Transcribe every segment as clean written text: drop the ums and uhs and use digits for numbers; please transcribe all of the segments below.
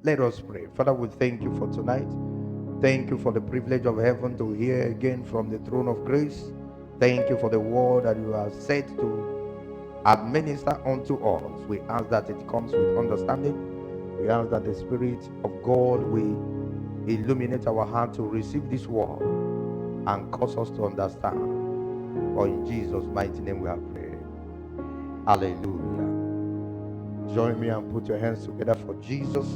Let us pray. Father, we thank you for tonight. Thank you for the privilege of heaven to hear again from the throne of grace. Thank you for the word that you have said to administer unto us. We ask that it comes with understanding. We ask that the Spirit of God will illuminate our heart to receive this word and cause us to understand. For in Jesus' mighty name we have prayed. Hallelujah. Join me and put your hands together for Jesus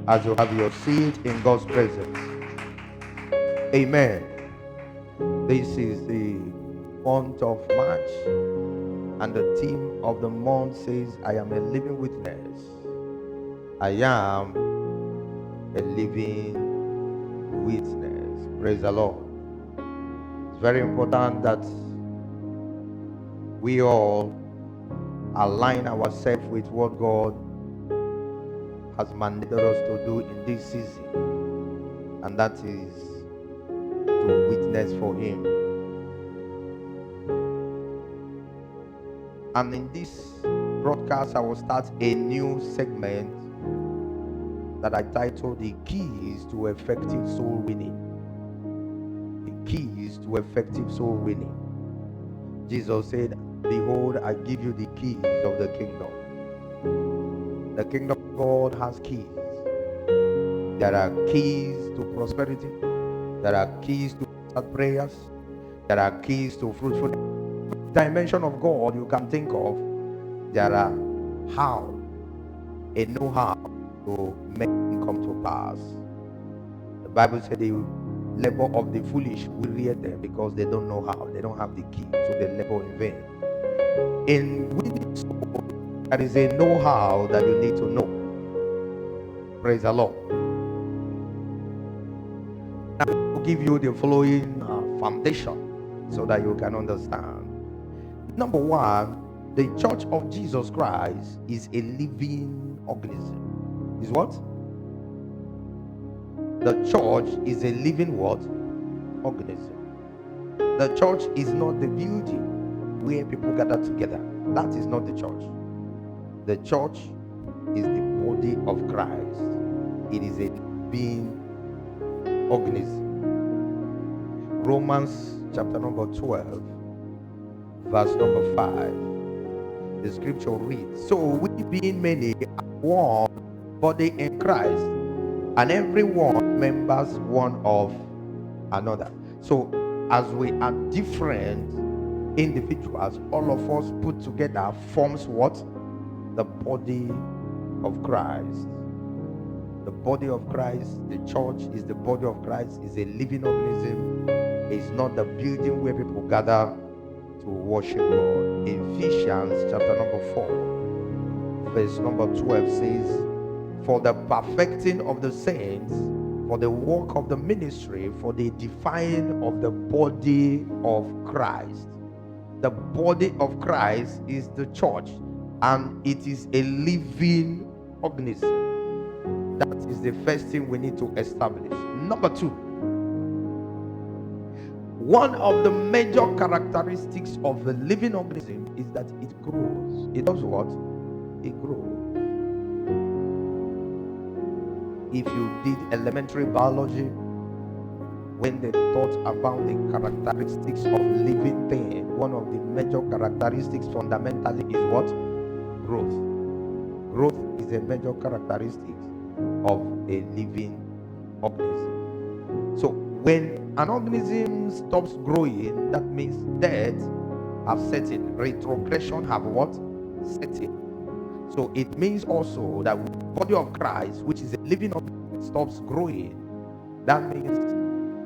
as you have your seat in God's presence. Amen. This is the month of March, and the theme of the month says, I am a living witness. I am a living witness. Praise the Lord. It's very important that we all align ourselves with what God has mandated us to do in this season, and that is to witness for Him. And in this broadcast, I will start a new segment that I titled The Keys to Effective Soul Winning. The Keys to Effective Soul Winning. Jesus said, behold, I give you the keys of the kingdom. The kingdom of God has keys. There are keys to prosperity. There are keys to answered prayers. There are keys to fruitfulness. Dimension of God you can think of, there are a know-how to make it come to pass. The Bible said the labor of the foolish will rear them because they don't know how. They don't have the key, so they labor in vain. In winning soul, there is a know-how that you need to know. Praise the Lord. Now, I will give you the following foundation so that you can understand. Number one, the Church of Jesus Christ is a living organism. Is what? The church is a living what? Organism. The church is not the building where people gather together. That is not the church. The church is the body of Christ. It is a living organism. Romans chapter number 12, verse number 5. The scripture reads, so we being many are one body in Christ, and every one members one of another. So as we are different individuals, all of us put together forms what? The body of Christ. The body of Christ, the church is the body of Christ, is a living organism. It's not the building where people gather to worship God. Ephesians chapter number 4, verse number 12 says, for the perfecting of the saints, for the work of the ministry, for the edifying of the body of Christ. The body of Christ is the church, and it is a living organism. That is the first thing we need to establish. Number two, one of the major characteristics of a living organism is that it grows. It does what? It grows. If you did elementary biology, when they taught about the characteristics of living things, one of the major characteristics fundamentally is what? Growth. Growth is a major characteristic of a living organism. So when an organism stops growing, that means death have set in. Retrogression have what? Set in. So it means also that the body of Christ, which is a living organism, stops growing. That means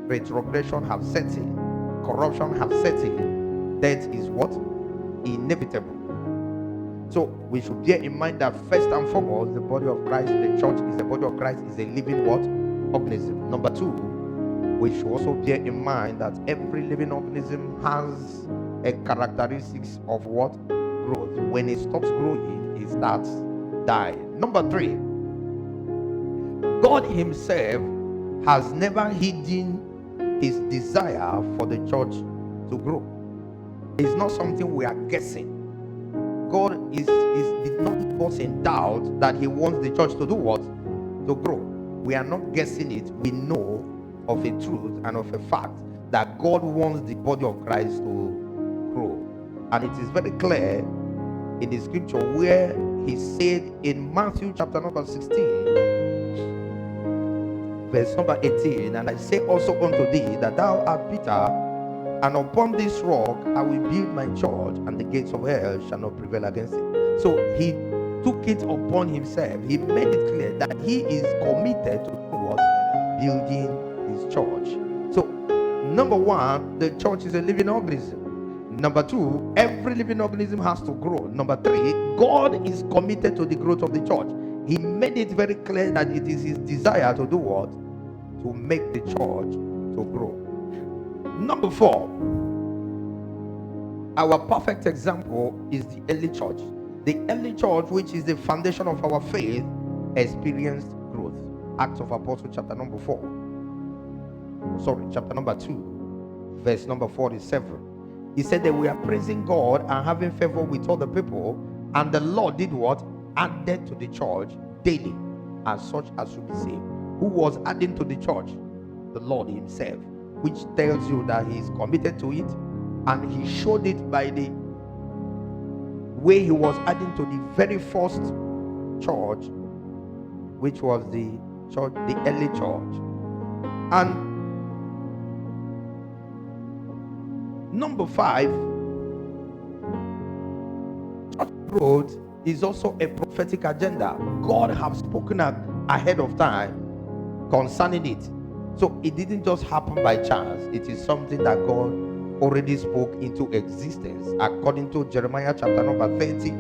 retrogression have set in. Corruption have set in. Death is what? Inevitable. So we should bear in mind that first and foremost, the body of Christ, the church is the body of Christ, is a living what? Organism. Number two, we should also bear in mind that every living organism has a characteristics of what? Growth. When it stops growing, it starts dying. Number three, God Himself has never hidden His desire for the church to grow. It's not something we are guessing. God did not leave us in doubt that He wants the church to do what? to grow. We are not guessing it. We know of a truth and of a fact that God wants the body of Christ to grow. And it is very clear in the scripture where he said in Matthew chapter number 16, verse number 18, and I say also unto thee that thou art Peter, and upon this rock I will build my church, and the gates of hell shall not prevail against it. So he took it upon himself. He made it clear that he is committed to what? Building his church. So number one, the church is a living organism. Number two, every living organism has to grow. Number three, God is committed to the growth of the church. He made it very clear that it is his desire to do what? To make the church to grow. Number four, our perfect example is the early church. The early church, which is the foundation of our faith, experienced growth. Acts of Apostles chapter number 2, verse number 47. He said that we are praising God and having favor with all the people, and the Lord did what? Added to the church daily as such as should be saved. Who was adding to the church? The Lord himself, which tells you that he is committed to it, and he showed it by the way he was adding to the very first church, which was the church, the early church. And number five, church growth is also a prophetic agenda. God has spoken ahead of time concerning it. So it didn't just happen by chance. It is something that God already spoke into existence, according to Jeremiah chapter number 30,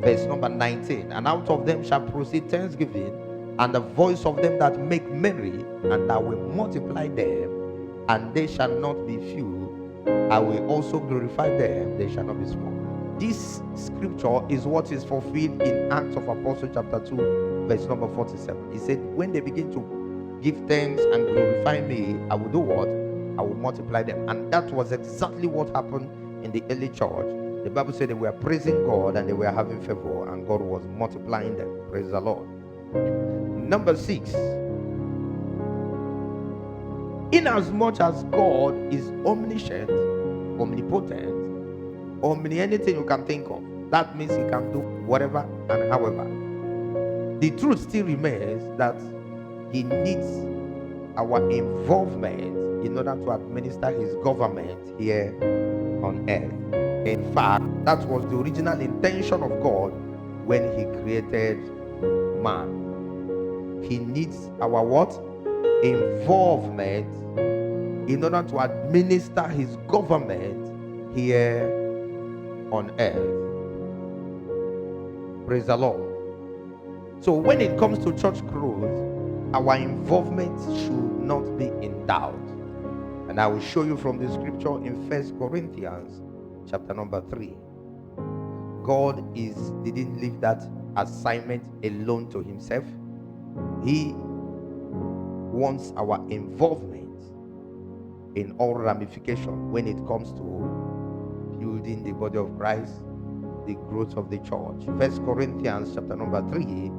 verse number 19. And out of them shall proceed thanksgiving, and the voice of them that make merry, and I will multiply them, and they shall not be few. I will also glorify them, they shall not be small. This scripture is what is fulfilled in Acts of Apostles chapter 2, verse number 47. He said, when they begin to give thanks and glorify me, I will do what? I will multiply them. And that was exactly what happened in the early church. The Bible said they were praising God and they were having favor, and God was multiplying them. Praise the Lord. Number 6, inasmuch as God is omniscient, omnipotent, anything you can think of, that means he can do whatever and however. The truth still remains that he needs our involvement in order to administer his government here on earth. In fact, that was the original intention of God when he created man. He needs our what? Involvement in order to administer his government here on earth. Praise the Lord. So when it comes to church growth, our involvement should not be in doubt. And I will show you from the scripture in 1 Corinthians chapter number 3. God didn't leave that assignment alone to himself. He wants our involvement in all ramifications when it comes to building the body of Christ, the growth of the church. 1 Corinthians chapter number 3,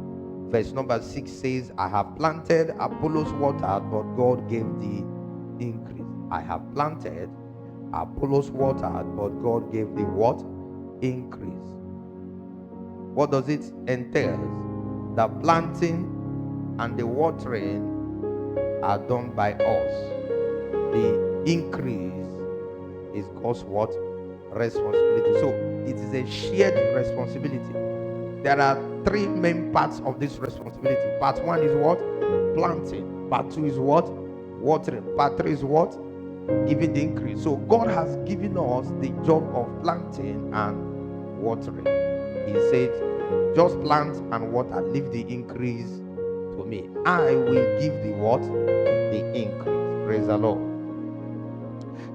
verse number 6 says, I have planted, Apollos watered, but God gave the increase. I have planted, Apollos watered, but God gave the what? Increase. What does it entail? The planting and the watering are done by us. The increase is God's what? Responsibility. So it is a shared responsibility. There are three main parts of this responsibility. Part 1 is what? Planting. Part 2 is what? Watering. Part 3 is what? Giving the increase. So God has given us the job of planting and watering. He said, just plant and water, leave the increase to me. I will give the what? The increase. Praise the Lord.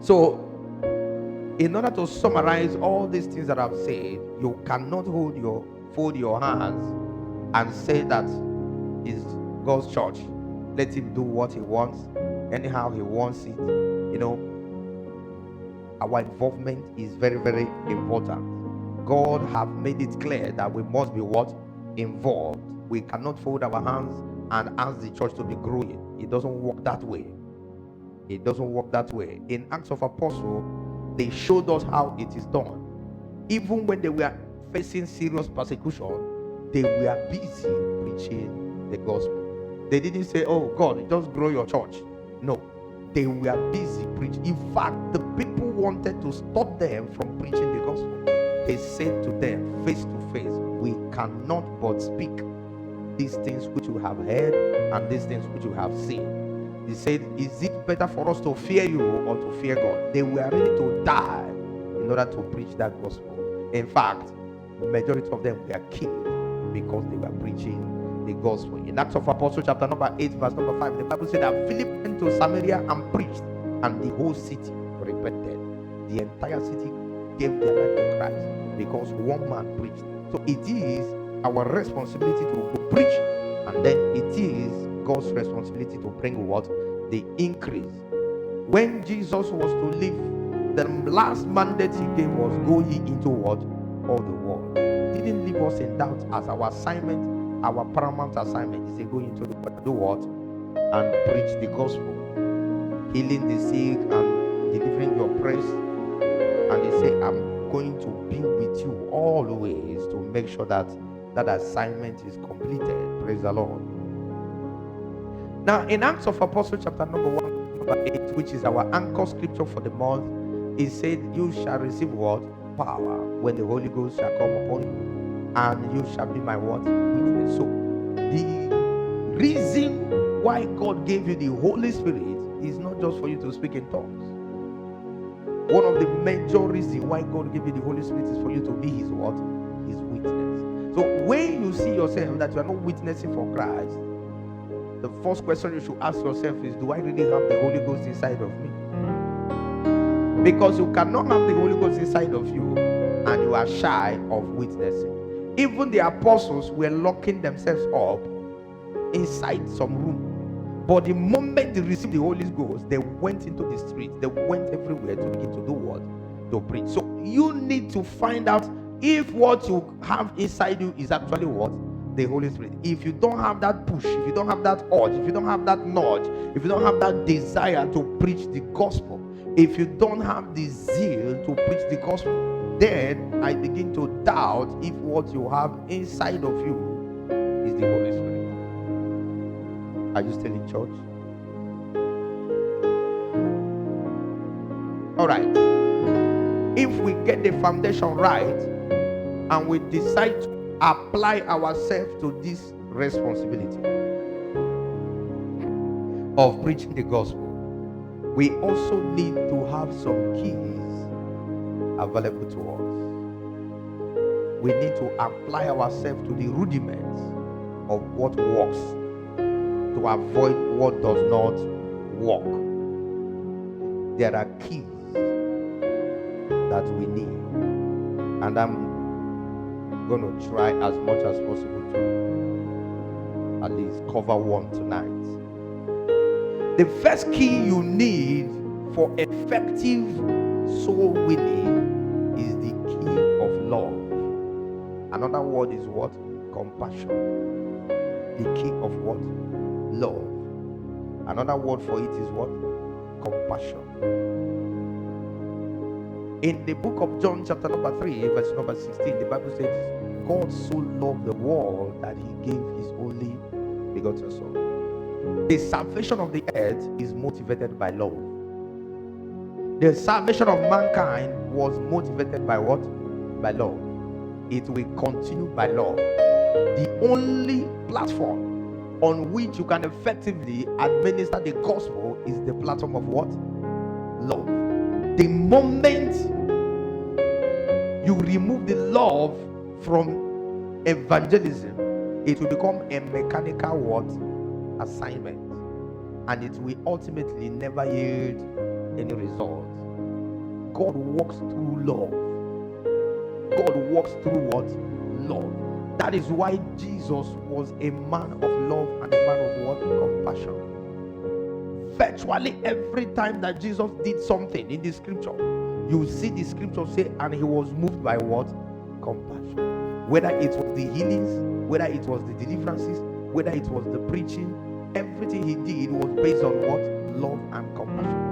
So in order to summarize all these things that I've said, you cannot fold your hands and say that is God's church. Let him do what he wants, anyhow he wants it. You know, our involvement is very, very important. God have made it clear that we must be what? Involved. We cannot fold our hands and ask the church to be growing. It doesn't work that way. It doesn't work that way. In Acts of Apostles, they showed us how it is done. Even when they were facing serious persecution, they were busy preaching the gospel. They didn't say, oh God, just grow your church. No, they were busy preaching. In fact, the people wanted to stop them from preaching the gospel. They said to them face to face, we cannot but speak these things which you have heard and these things which you have seen. He said, is it better for us to fear you or to fear God? They were ready to die in order to preach that gospel. In fact, the majority of them were killed because they were preaching the gospel. In Acts of Apostles chapter number 8 verse number 5, the Bible said that Philip went to Samaria and preached, and the whole city repented. The entire city gave their life to Christ because one man preached. So it is our responsibility to preach, and then it is God's responsibility to bring what? The increase. When Jesus was to leave, the last mandate he gave was go ye into what? All the world. He didn't leave us in doubt as our assignment, our paramount assignment is to go into the world, do what? And preach the gospel, healing the sick and delivering your praise. And he said, I'm going to be with you always to make sure that that assignment is completed. Praise the Lord. Now, in Acts of Apostles chapter number 1, number 8, which is our anchor scripture for the month, it said, you shall receive what? Power when the Holy Ghost shall come upon you, and you shall be my what? Witness. So the reason why God gave you the Holy Spirit is not just for you to speak in tongues. One of the major reasons why God gave you the Holy Spirit is for you to be his what? His witness. So when you see yourself that you are not witnessing for Christ, the first question you should ask yourself is, do I really have the Holy Ghost inside of me? Because you cannot have the Holy Ghost inside of you and you are shy of witnessing. Even the apostles were locking themselves up inside some room. But the moment they received the Holy Ghost, they went into the streets. They went everywhere to begin to do what? To preach. So you need to find out if what you have inside you is actually what? The Holy Spirit. If you don't have that push, if you don't have that urge, if you don't have that nudge, if you don't have that desire to preach the gospel, if you don't have the zeal to preach the gospel, then I begin to doubt if what you have inside of you is the Holy Spirit. Are you still in church? All right. If we get the foundation right and we decide to apply ourselves to this responsibility of preaching the gospel, we also need to have some keys available to us. We need to apply ourselves to the rudiments of what works to avoid what does not work. There are keys that we need, and I'm going to try as much as possible to at least cover one tonight. The first key you need for effective soul winning is the key of love. Another word is what? Compassion. The key of what? Love. Another word for it is what? Compassion. In the book of John chapter number 3 verse number 16, the Bible says, God so loved the world that he gave his only begotten son. The salvation of the earth is motivated by love. The salvation of mankind was motivated by what? By love. It will continue by love. The only platform on which you can effectively administer the gospel is the platform of what? Love. The moment you remove the love from evangelism, it will become a mechanical what? Assignment, and it will ultimately never yield any result. God works through love. God works through what? Love. That is why Jesus was a man of love and a man of what? Compassion. Virtually every time that Jesus did something in the scripture, you see the scripture say, and he was moved by what? Compassion. Whether it was the healings, whether it was the deliverances, whether it was the preaching, everything he did was based on what? Love and compassion.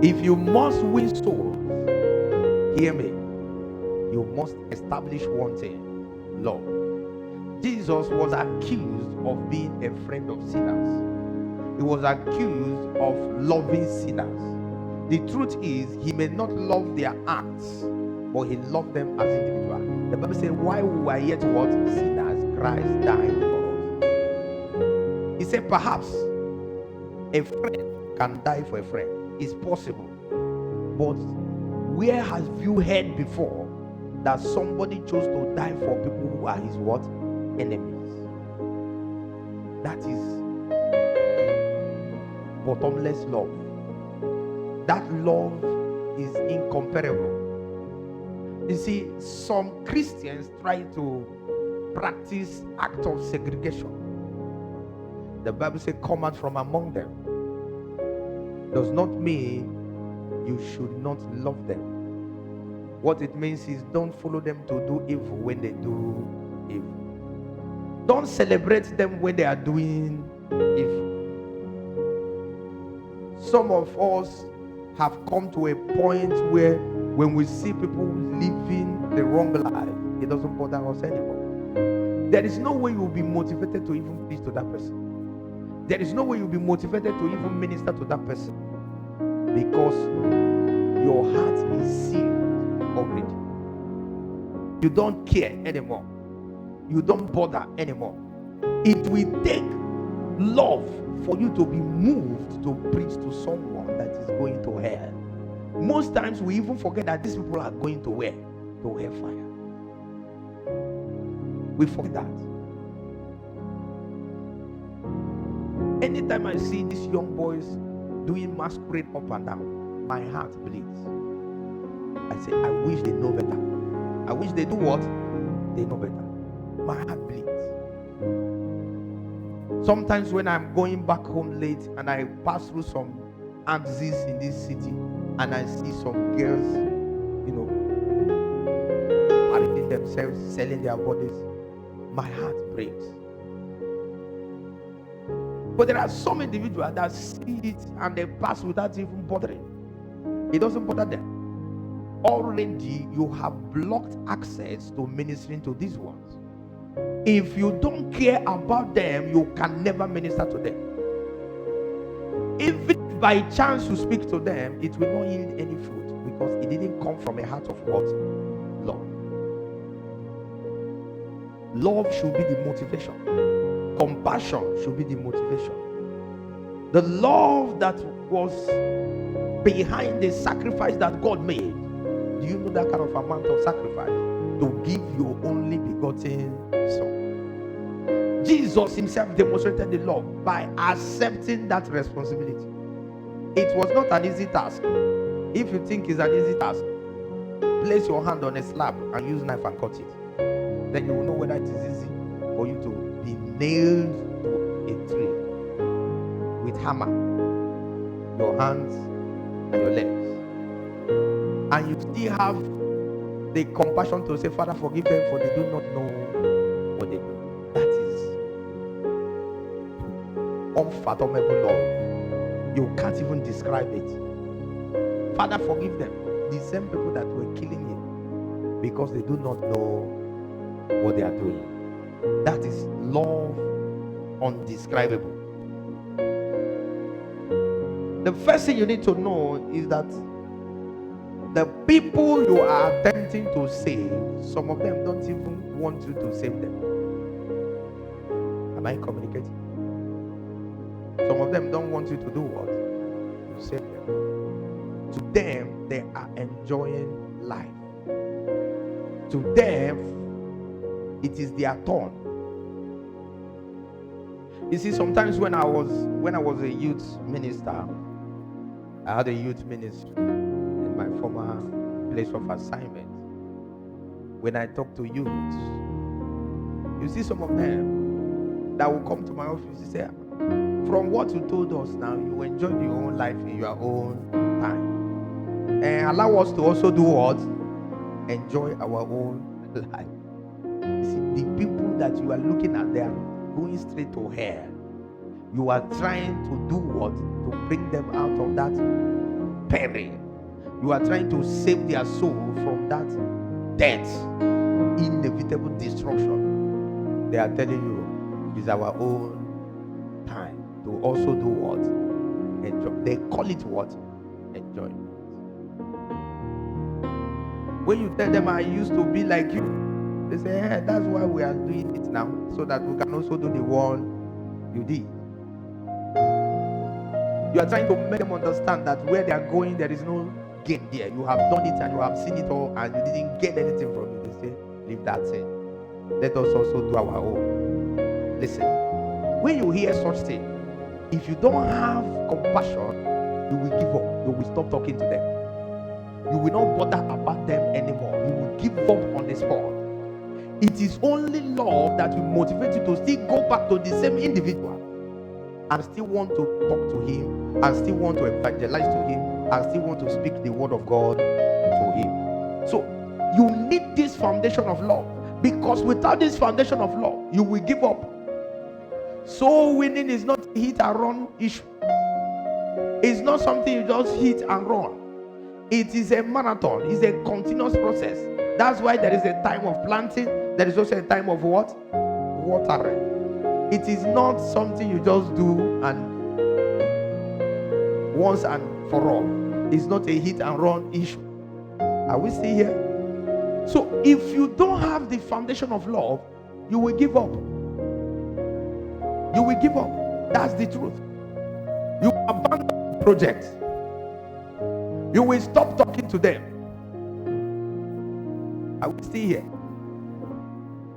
If you must win souls, hear me, you must establish one thing: love. Jesus was accused of being a friend of sinners. He was accused of loving sinners. The truth is, he may not love their acts, but he loved them as individuals. The Bible says, while we were yet what? Sinners, Christ died for us. He said, perhaps a friend can die for a friend. It's possible. But where have you heard before that somebody chose to die for people who are his what? Enemies? That is bottomless love. That love is incomparable. You see, some Christians try to practice act of segregation. The Bible says, come out from among them. Does not mean you should not love them. What it means is, don't follow them to do evil when they do evil. Don't celebrate them when they are doing evil. Some of us have come to a point where when we see people living the wrong life, it doesn't bother us anymore. There is no way you'll be motivated to even preach to that person. There is no way you'll be motivated to even minister to that person, because your heart is sealed already. You don't care anymore. You don't bother anymore. It will take love for you to be moved to preach to someone that is going to hell. Most times we even forget that these people are going to where? To hellfire. We forget that. Anytime I see these young boys doing masquerade up and down, my heart bleeds. I say, I wish they know better. I wish they do what? They know better. My heart bleeds. Sometimes when I'm going back home late and I pass through some axes in this city and I see some girls, parading themselves, selling their bodies, my heart breaks. But there are some individuals that see it and they pass without even bothering. It doesn't bother them. Already you have blocked access to ministering to these ones. If you don't care about them, you can never minister to them. If by chance you speak to them, it will not yield any fruit, because it didn't come from a heart of what? Love. Love should be the motivation. Compassion should be the motivation. The love that was behind the sacrifice that God made. Do you know that kind of amount of sacrifice? To give your only begotten Son. Jesus himself demonstrated the love by accepting that responsibility. It was not an easy task. If you think it's an easy task, place your hand on a slab and use knife and cut it. Then you will know whether it is easy for you to be nailed to a tree with hammer, your hands and your legs, and you still have the compassion to say, Father, forgive them, for they do not know what they do. That is unfathomable love. You can't even describe it. Father, forgive them. The same people that were killing you because they do not know what they are doing. That is love undescribable. The first thing you need to know is that the people you are attempting to save, some of them don't even want you to save them. Am I communicating? Some of them don't want you to do what? To save them. To them, they are enjoying life. To them, it is their turn. You see, sometimes when I was a youth minister, I had a youth ministry in my former place of assignment. When I talk to youths, you see some of them that will come to my office and say, from what you told us now, you enjoy your own life in your own time. And allow us to also do what? Enjoy our own life. You see, the people that that you are looking at, they are going straight to hell. You are trying to do what? To bring them out of that peril. You are trying to save their soul from that death, inevitable destruction. They are telling you it's our own time to also do what? Enjoy. They call it what? Enjoyment. When you tell them I used to be like you, they say, hey, that's why we are doing it now, so that we can also do the one you did. You are trying to make them understand that where they are going, there is no gain there. You have done it and you have seen it all and you didn't get anything from it. They say, leave that thing. Let us also do our own. Listen, when you hear such thing, if you don't have compassion, you will give up. You will stop talking to them. You will not bother about them anymore. You will give up on the spot. It is only love that will motivate you to still go back to the same individual and still want to talk to him, and still want to evangelize to him, and still want to speak the word of God to him. So you need this foundation of love, because without this foundation of love, you will give up. So winning is not a hit and run issue. It's not something you just hit and run. It is a marathon. It's a continuous process. That's why there is a time of planting. There is also a time of what? Watering. It is not something you just do and once and for all. It's not a hit and run issue. Are we still here? So if you don't have the foundation of love, you will give up. You will give up. That's the truth. You abandon the project. You will stop talking to them. Are we still here?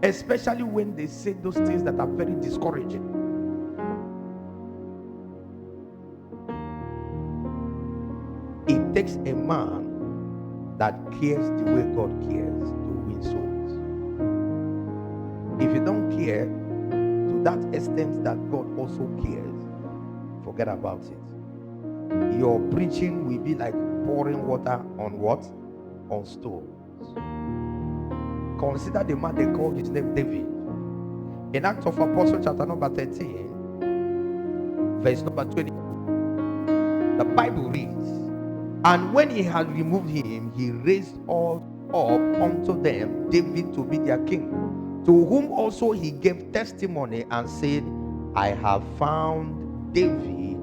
Especially when they say those things that are very discouraging. It takes a man that cares the way God cares to win souls. If you don't care to that extent that God also cares, forget about it. Your preaching will be like pouring water on what? On stones. Consider the man they called his name David. In Acts of Apostles chapter number 13, verse number 20, the Bible reads, and when he had removed him, he raised all up unto them David to be their king, to whom also he gave testimony and said, I have found David,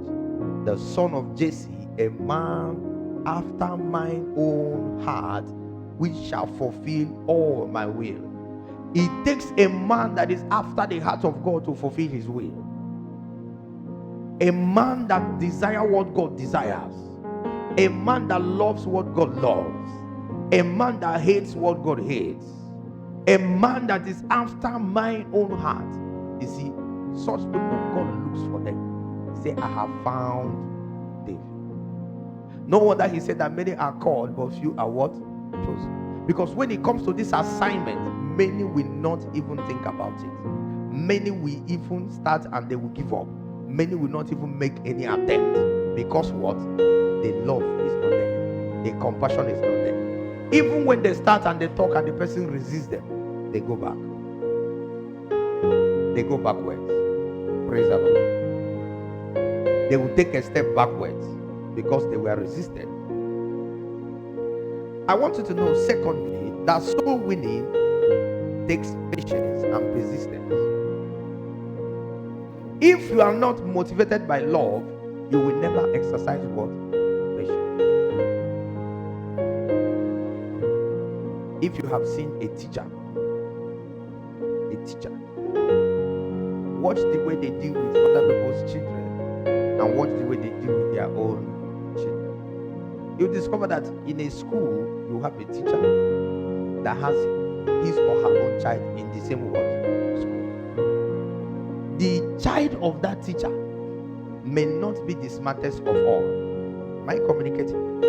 the son of Jesse, a man after mine own heart, which shall fulfill all my will. It takes a man that is after the heart of God to fulfill his will. A man that desires what God desires. A man that loves what God loves. A man that hates what God hates. A man that is after my own heart. You see, such people, God looks for them. He said, I have found David. No wonder he said that many are called, but few are what? Chosen. Because when it comes to this assignment, many will not even think about it. Many will even start and they will give up. Many will not even make any attempt. Because what? The love is not there. The compassion is not there. Even when they start and they talk and the person resists them, they go back. They go backwards. Praise the Lord. They will take a step backwards because they were resisted. I want you to know, secondly, that soul winning takes patience and persistence. If you are not motivated by love, you will never exercise what? Patience. If you have seen a teacher, watch the way they deal with other people's children and watch the way they deal with their own children. You discover that in a school, you have a teacher that has his or her own child in the same school. The child of that teacher may not be the smartest of all. Am I communicating?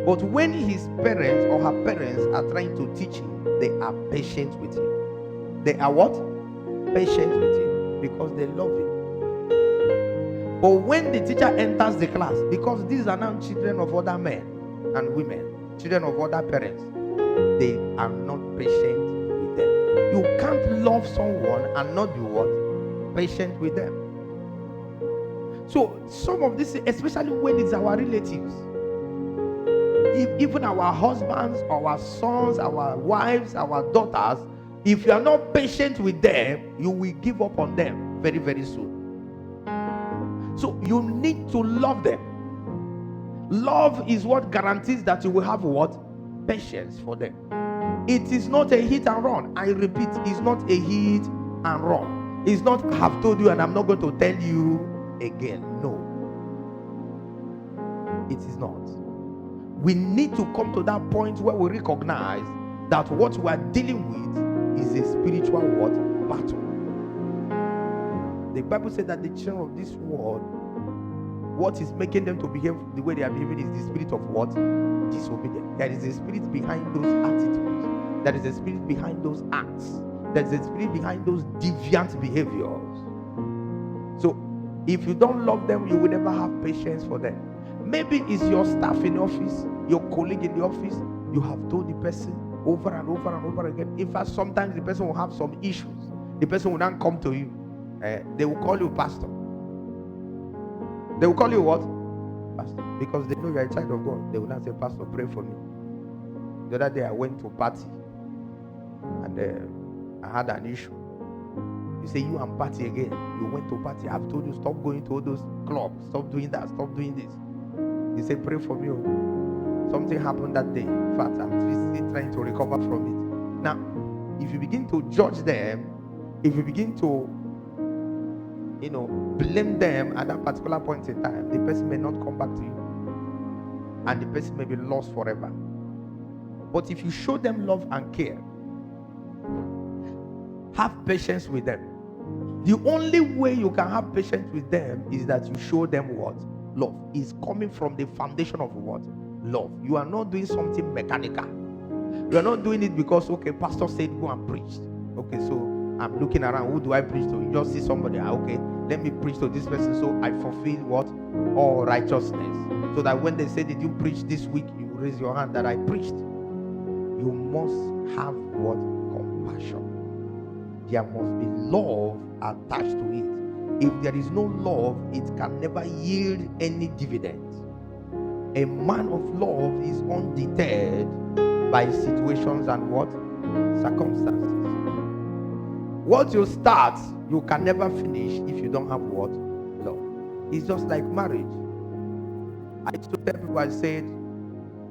But when his parents or her parents are trying to teach him, they are patient with him. They are what? Patient with him because they love him. But when the teacher enters the class, because these are now children of other men and women, children of other parents, they are not patient with them. you can't love someone and not be what? Patient with them. So some of this, especially when it's our relatives, even our husbands, our sons, our wives, our daughters, if you are not patient with them, you will give up on them very, very soon. So you need to love them. Love is what guarantees that you will have what? Patience for them. It is not a hit and run. I repeat, it's not a hit and run. It's not, I have told you and I'm not going to tell you again. No, it is not. We need to come to that point where we recognize that what we are dealing with is a spiritual what? Battle. The Bible said that the children of this world, what is making them to behave the way they are behaving is the spirit of what? Disobedience. There is a spirit behind those attitudes. There is a spirit behind those acts. There is a spirit behind those deviant behaviors. So if you don't love them, you will never have patience for them. Maybe it's your staff in the office, your colleague in the office. You have told the person over and over and over again. In fact, sometimes the person will have some issues. The person will not come to you. They will call you pastor. They will call you what? Pastor. Because they know you are a child of God. They will not say, pastor, pray for me. The other day I went to a party and I had an issue. You say, you and party again. You went to party. I've told you, stop going to all those clubs. Stop doing that. Stop doing this. You say, pray for me. Something happened that day. In fact, I'm still trying to recover from it. Now, if you begin to judge them, if you begin to blame them at that particular point in time, the person may not come back to you and the person may be lost forever. But if you show them love and care, have patience with them. The only way you can have patience with them is that you show them what? Love. Is coming from the foundation of what? Love. You are not doing something mechanical. You are not doing it because, okay, pastor said go and preach. Okay, so I'm looking around, who do I preach to? You just see somebody, okay, let me preach to this person so I fulfill what? All righteousness. So that when they say, did you preach this week? You raise your hand that I preached. You must have what? Compassion. There must be love attached to it. If there is no love, it can never yield any dividend. A man of love is undeterred by situations and what? Circumstances. What you start, you can never finish if you don't have what? Love. It's just like marriage. I used to tell people, I said,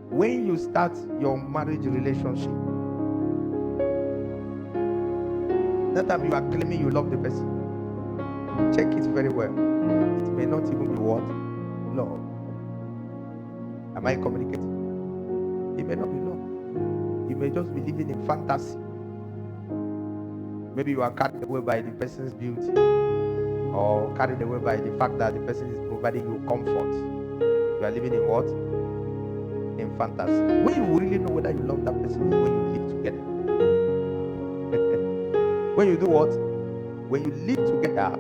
when you start your marriage relationship, that time you are claiming you love the person. Check it very well. It may not even be what? Love. Am I communicating? It may not be love. You may just be living in fantasy. Maybe you are carried away by the person's beauty, or carried away by the fact that the person is providing you comfort. You are living in what? In fantasy. When you really know whether you love that person is when you live together. When you do what? When you live together,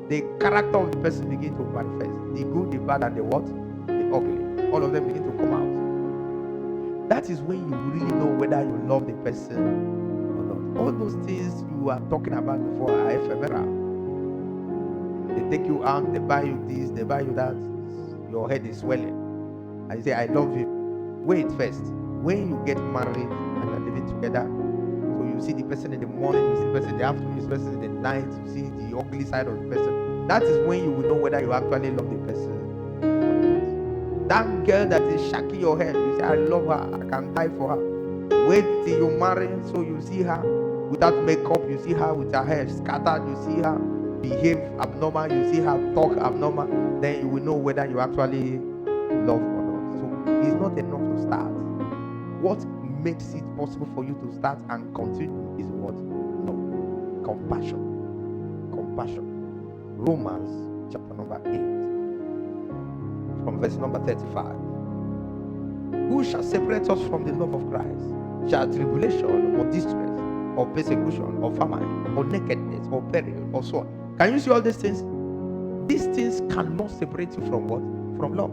the character of the person begins to manifest. The good, the bad, and the what? The ugly. All of them begin to come out. That is when you really know whether you love the person. All those things you are talking about before are ephemeral. They take you out, they buy you this, they buy you that. Your head is swelling. And you say, I love you. Wait first. When you get married and you're living together, so you see the person in the morning, you see the person in the afternoon, you see the person in the night, you see the ugly side of the person. That is when you will know whether you actually love the person. That girl that is shaking your head, you say, I love her, I can die for her. Wait till you marry, so you see her without makeup, you see her with her hair scattered, you see her behave abnormal, you see her talk abnormal, then you will know whether you actually love or not. So it's not enough to start. What makes it possible for you to start and continue is what? Love. Compassion. Compassion. Romans chapter number 8 from verse number 35. Who shall separate us from the love of Christ? Shall tribulation or distress or persecution or famine or nakedness or peril or sword? Can you see all these things? These things cannot separate you from what? From love.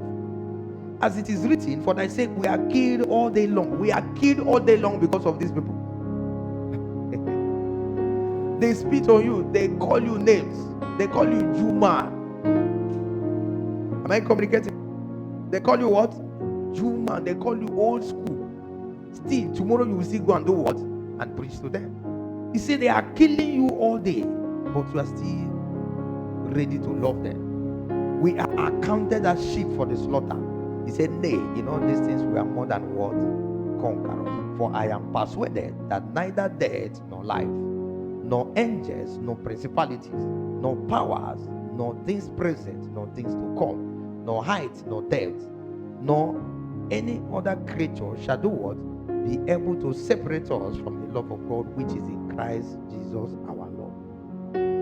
As it is written, for thy sake we are killed all day long. We are killed all day long because of these people. They spit on you. They call you names. They call you Juma. Am I communicating? They call you what? Juma. They call you old school. Still, tomorrow you will still go and do what? And preach to them. You see, they are killing you all day, but you are still ready to love them. We are accounted as sheep for the slaughter. He said, nay, in all these things we are more than what? Conquerors. For I am persuaded that neither death nor life, nor angels, nor principalities, nor powers, nor things present, nor things to come, nor height, nor depth, nor any other creature shall do what? Be able to separate us from the love of God which is in Christ Jesus our Lord.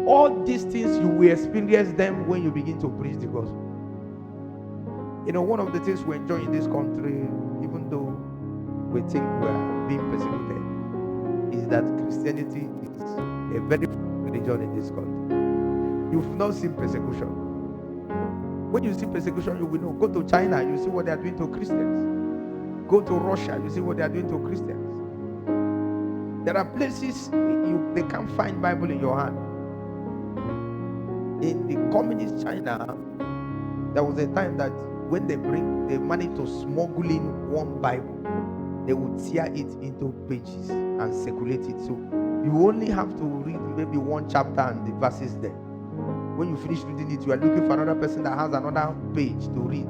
All these things you will experience them when you begin to preach the gospel. You know, one of the things we enjoy in this country, even though we think we are being persecuted, is that Christianity is a very religion in this country. You've not seen persecution. When you see persecution, you will know. Go to China, you see what they are doing to Christians. Go to Russia, you see what they are doing to Christians. There are places they can't find Bible in your hand. In the communist China, there was a time that when they managed to smuggle in one Bible, they would tear it into pages and circulate it. So you only have to read maybe one chapter and the verses there. When you finish reading it, you are looking for another person that has another page to read.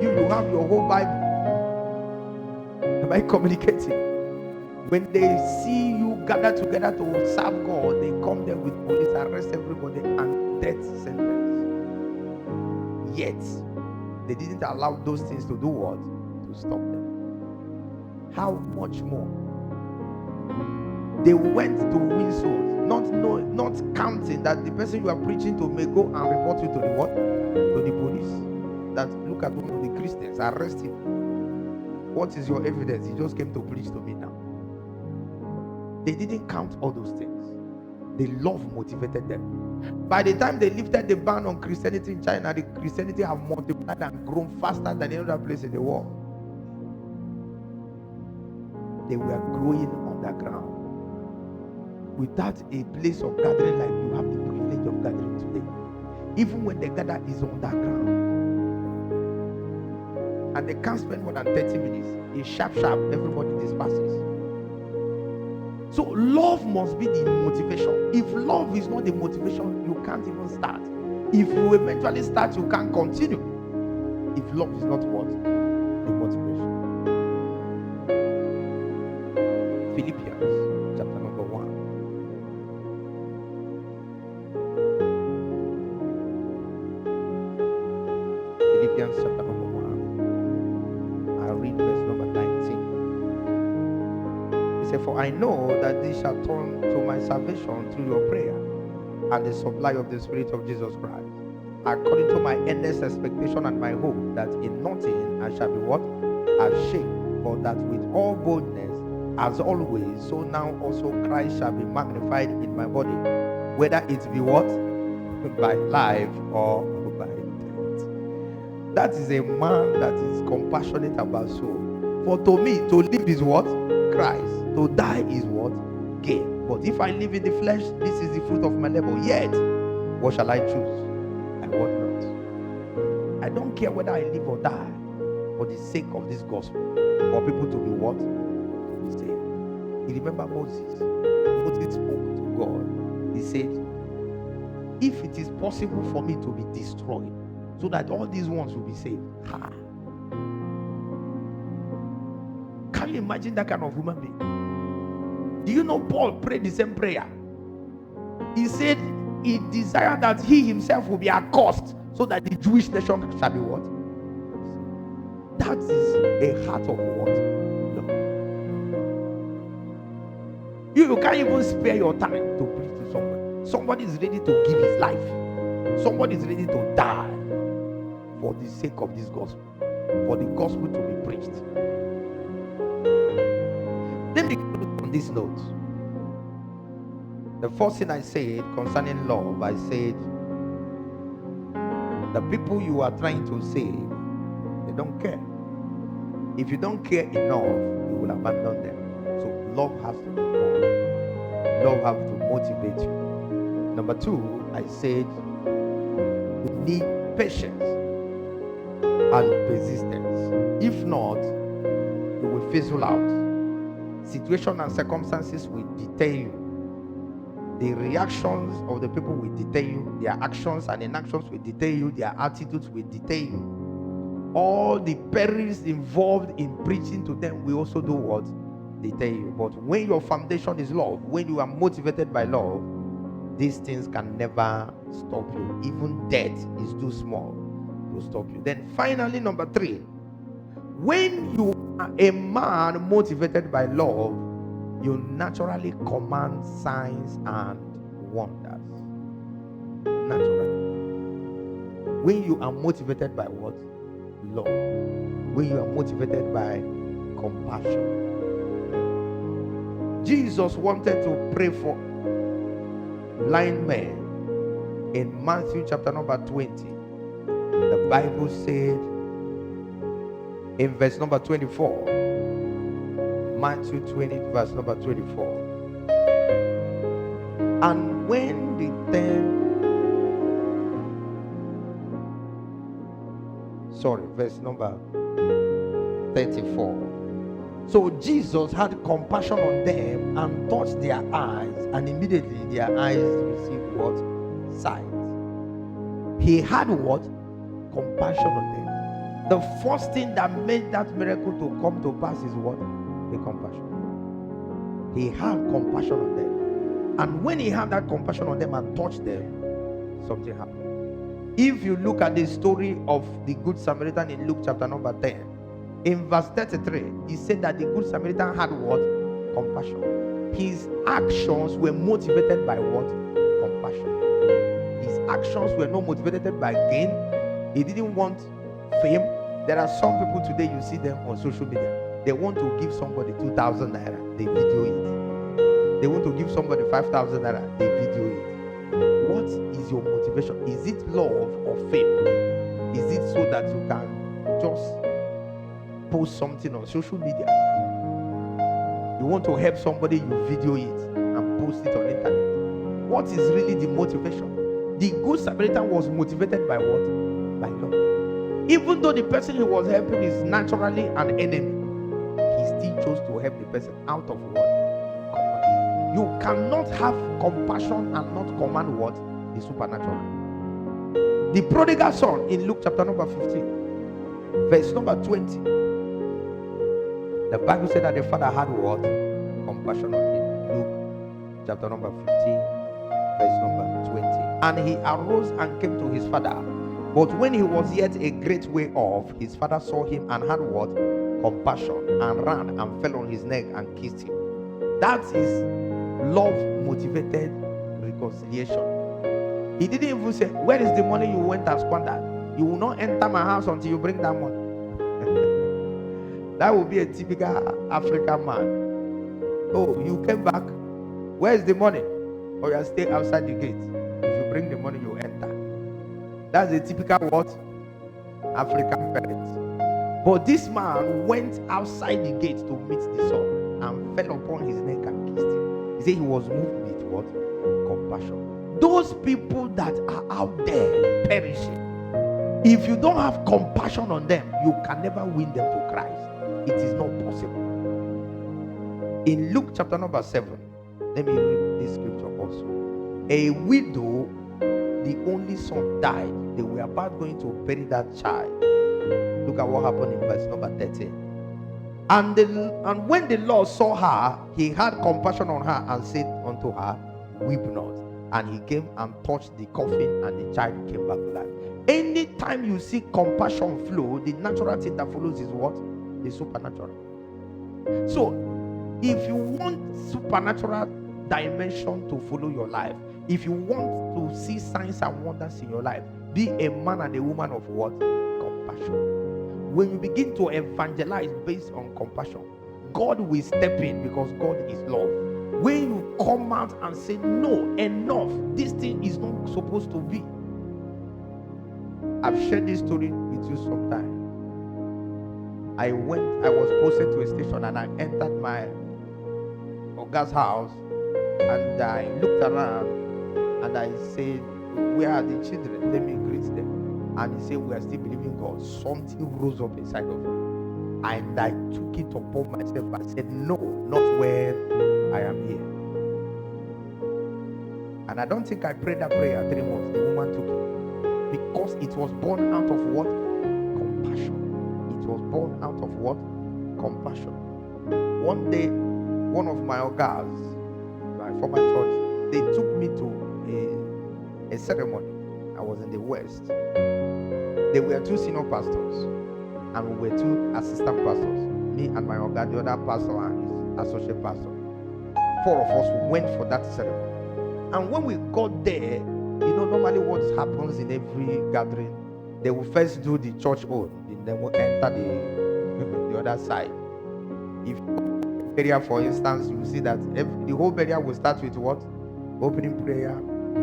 You have your whole Bible. Am I communicating? When they see you gather together to serve God, they come there with police, arrest everybody, and death sentence. Yet, they didn't allow those things to do what? To stop them. How much more? They went to win souls, not counting that the person you are preaching to may go and report you to the what? To the police. That look at one of the Christians, arrest him. What is your evidence? He just came to preach to me now. They didn't count all those things. The love motivated them. By the time they lifted the ban on Christianity in China, the Christianity have multiplied and grown faster than any other place in the world. They were growing underground. Without a place of gathering like you have the privilege of gathering today. Even when the gather is underground. And they can't spend more than 30 minutes. It's sharp, everybody disperses. So love must be the motivation. If love is not the motivation, you can't even start. If you eventually start, you can't continue. If love is not what? The motivation. Philippians chapter number 1. Philippians chapter number 1. I'll read verse number 19. He said, for I know that this shall turn to my salvation through your prayer and the supply of the Spirit of Jesus Christ, according to my earnest expectation and my hope, that in nothing I shall be what? Ashamed, but that with all boldness, as always, so now also Christ shall be magnified in my body, whether it be what? By life or by death. That is a man that is compassionate about soul. For to me, to live is what? Christ. To die is what? Gain. But if I live in the flesh, this is the fruit of my labor. Yet, what shall I choose? I want not. I don't care whether I live or die for the sake of this gospel. For people to be what? To be saved. You remember Moses? Moses spoke to God. He said, if it is possible for me to be destroyed, so that all these ones will be saved. Can you imagine that kind of human being? Do you know Paul prayed the same prayer? He said he desired that he himself will be accursed, so that the Jewish nation shall be what? That is a heart of what? Love. You can't even spare your time to preach to somebody. Somebody is ready to give his life. Somebody is ready to die for the sake of this gospel, for the gospel to be preached. Let me close on this note. The first thing I said concerning love, I said the people you are trying to save, they don't care. If you don't care enough, you will abandon them. So love has to be born. Love have to motivate you. Number 2, I said you need patience and persistence. If not, you will fizzle out. Situation and circumstances will deter you. The reactions of the people will deter you. Their actions and inactions will deter you. Their attitudes will deter you. All the perils involved in preaching to them will also do what? Deter you. But when your foundation is love, when you are motivated by love, these things can never stop you. Even death is too small to stop you. Then finally, number 3, when you are a man motivated by love, you naturally command signs and wonders. Naturally. When you are motivated by what? Love. When you are motivated by compassion. Jesus wanted to pray for blind men in Matthew chapter number 20. The Bible said in verse number 24, Matthew 20 verse number 24, and when the 10 verse number 34. So Jesus had compassion on them and touched their eyes, and immediately their eyes received what? Sight. He had what? Compassion on them. The first thing that made that miracle to come to pass is what? The compassion. He had compassion on them. And when he had that compassion on them and touched them, something happened. If you look at the story of the Good Samaritan in Luke chapter number 10, in verse 33, he said that the Good Samaritan had what? Compassion. His actions were motivated by what? Compassion. His actions were not motivated by gain. He didn't want fame. There are some people today, you see them on social media. They want to give somebody 2,000 naira, they video it. They want to give somebody 5,000 naira, they video it. What is your motivation? Is it love or fame? Is it so that you can just post something on social media? You want to help somebody, you video it and post it on internet. What is really the motivation? The Good Samaritan was motivated by what? By love. Even though the person he was helping is naturally an enemy, he still chose to help the person out of what? Compassion. You cannot have compassion and not command what? The supernatural. The prodigal son in Luke chapter number 15, verse number 20. The Bible said that the father had what? Compassion on him. Luke chapter number 15, verse number 20. And he arose and came to his father. But when he was yet a great way off, his father saw him and had what? Compassion, and ran and fell on his neck and kissed him. That is love motivated reconciliation. He didn't even say, where is the money you went and squandered? You will not enter my house until you bring that money. That would be a typical African man. Oh, you came back. Where is the money? Or you stay outside the gate. If you bring the money, you enter. That's a typical what? African parent. But this man went outside the gate to meet the son and fell upon his neck and kissed him. He said he was moved with what? Compassion. Those people that are out there perishing, if you don't have compassion on them, you can never win them to Christ. It is not possible. In Luke chapter number 7, let me read this scripture also. A widow, the only son, died. They were about going to bury that child. Look at what happened in verse number 13. And when the Lord saw her, he had compassion on her and said unto her, weep not. And he came and touched the coffin, and the child came back to life. Anytime you see compassion flow, the natural thing that follows is what? The supernatural. So, if you want supernatural dimension to follow your life, if you want to see signs and wonders in your life, be a man and a woman of what? Compassion. When you begin to evangelize based on compassion, God will step in because God is love. When you come out and say, no, enough, this thing is not supposed to be. I've shared this story with you sometime. I was posted to a station and I entered my Oga's house And I looked around and I said, where are the children? Let me greet them. And he said, we are still believing God. Something rose up inside of me. And I took it upon myself and said, no, not where I am here. And I don't think I prayed that prayer 3 months. The woman took it. Because it was born out of what? Compassion. It was born out of what? Compassion. One day, one of my ogas, my former church, they took me to a ceremony. I was in the West. There were 2 senior pastors and we were 2 assistant pastors. Me and my oga, the other pastor and his associate pastor. 4 of us went for that ceremony. And when we got there, normally what happens in every gathering, they will first do the church own, then will enter the other side. If area, for instance, you see that the whole area will start with what? Opening prayer,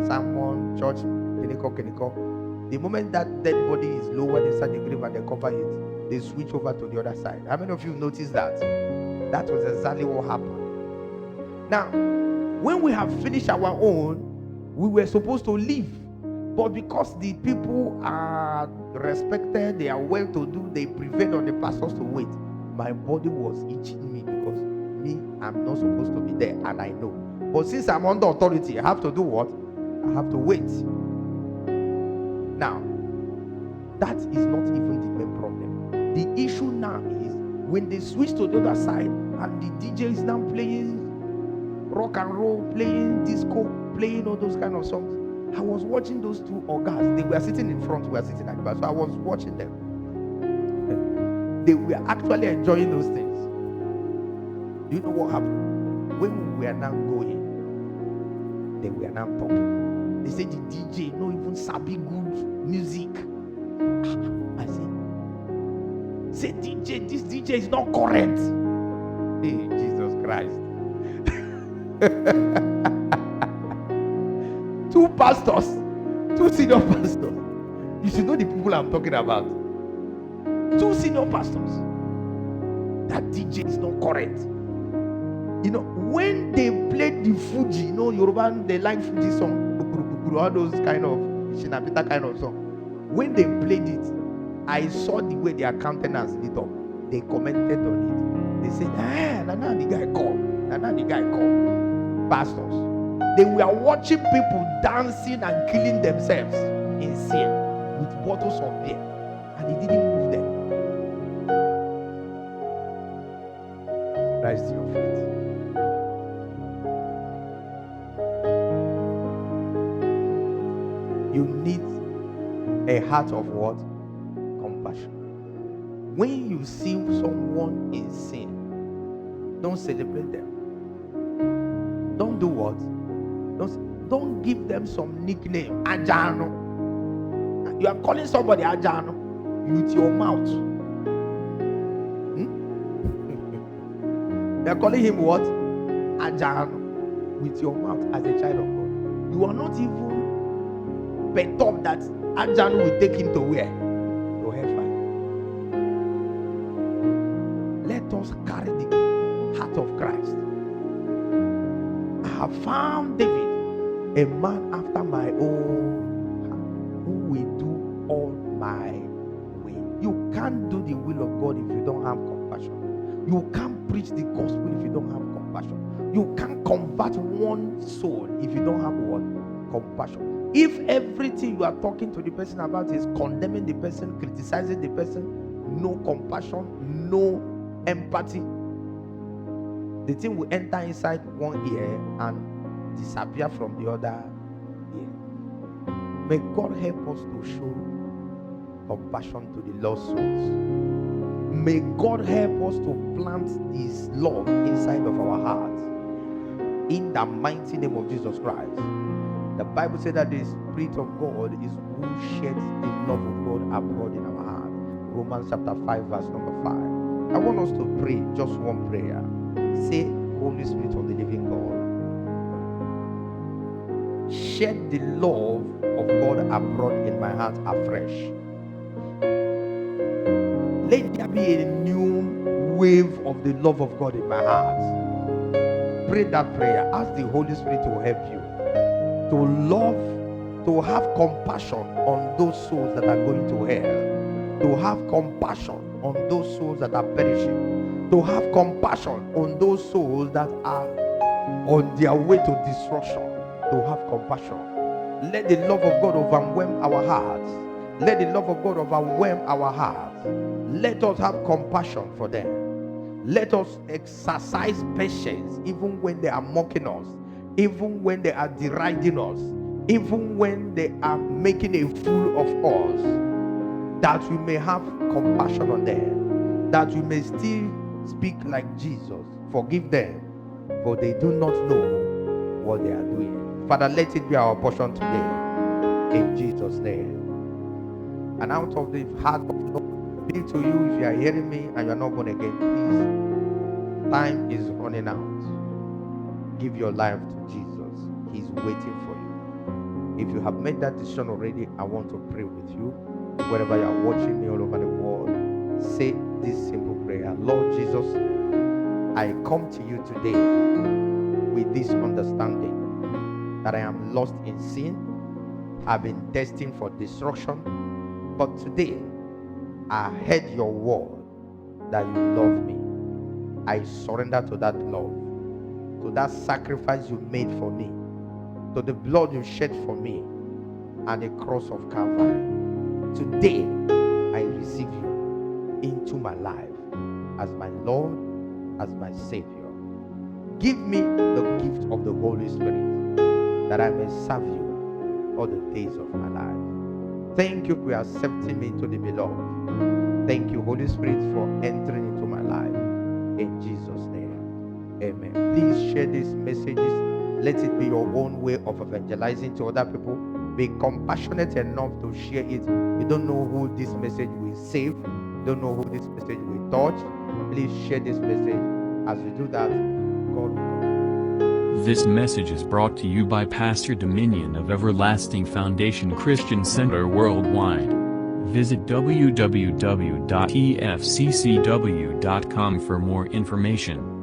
sermon, church, kiniko. The moment that dead body is lowered inside the grave and they cover it, they switch over to the other side. How many of you noticed that? That was exactly what happened. Now, when we have finished our own, we were supposed to leave. But because the people are respected, they are well-to-do, they prevailed on the pastors to wait. My body was itching me because I'm not supposed to be there, and I know. But since I'm under authority, I have to do what? I have to wait. Now, that is not even the main problem. The issue now is when they switch to the other side and the DJ is now playing rock and roll, playing disco, playing all those kind of songs. I was watching those 2 ogas. They were sitting in front, we were sitting at the back. So I was watching them. They were actually enjoying those things. Do you know what happened? When we were now going, they were now talking. They said the DJ no even sabi good music. I said, DJ, this DJ is not correct. Hey, Jesus Christ. 2 pastors, 2 senior pastors. You should know the people I'm talking about. 2 senior pastors. That DJ is not correct. When they played the Fuji, Yoruba, they like Fuji song, all those kind of Shinapita kind of song. When they played it, I saw the way their countenance lit up. They commented on it. They said, now the guy called. Pastors. They were watching people dancing and killing themselves in sin with bottles of beer, and it didn't move them. Rise to your feet. You need a heart of what? Compassion. When you see someone in sin, don't celebrate them. Don't do what? Don't give them some nickname. Ajano. You are calling somebody Ajano with your mouth. You are calling him what? Ajano with your mouth as a child of God. You are not even perturbed that Ajano will take him to where? To hellfire. Let us carry the heart of Christ. I have found David, a man after my own heart, who will do all my way. You can't do the will of God if you don't have compassion. You can't preach the gospel if you don't have compassion. You can't convert one soul if you don't have what? Compassion. If everything you are talking to the person about is condemning the person, criticizing the person, no compassion, no empathy, the thing will enter inside one ear and disappear from the other ear. May God help us to show compassion to the lost souls. May God help us to plant this love inside of our hearts. In the mighty name of Jesus Christ. The Bible said that the Spirit of God is who sheds the love of God abroad in our heart. Romans chapter 5 verse number 5. I want us to pray just one prayer. Say, Holy Spirit of the living God, shed the love of God abroad in my heart afresh. Let there be a new wave of the love of God in my heart. pray that prayer, ask the Holy Spirit to help you to love, to have compassion on those souls that are going to hell, to have compassion on those souls that are perishing, to have compassion on those souls that are on their way to destruction, to have compassion. Let the love of God overwhelm our hearts. Let the love of God overwhelm our hearts. Let us have compassion for them. Let us exercise patience even when they are mocking us, even when they are deriding us, even when they are making a fool of us, that we may have compassion on them, that we may still speak like Jesus. Forgive them, for they do not know what they are doing. Father, let it be our portion today, in Jesus' name. And out of the heart of the Lord, appeal to you, if you are hearing me and you are not born again, please, time is running out. Give your life to Jesus. He's waiting for you. If you have made that decision already, I want to pray with you. Wherever you are watching me all over the world, say this simple prayer. Lord Jesus, I come to you today with this understanding that I am lost in sin. I've been destined for destruction. But today, I heard your word that you love me. I surrender to that love, to that sacrifice you made for me, to the blood you shed for me, and the cross of Calvary. Today, I receive you into my life as my Lord, as my Savior. Give me the gift of the Holy Spirit, that I may serve you all the days of my life. Thank you for accepting me into the beloved. Thank you, Holy Spirit, for entering into my life. In Jesus' name, amen. Please share these messages. Let it be your own way of evangelizing to other people. Be compassionate enough to share it. You don't know who this message will save. You don't know who this message will touch. Please share this message. As you do that, God will. This message is brought to you by Pastor Dominion of Everlasting Foundation Christian Center Worldwide. Visit www.efccw.com for more information.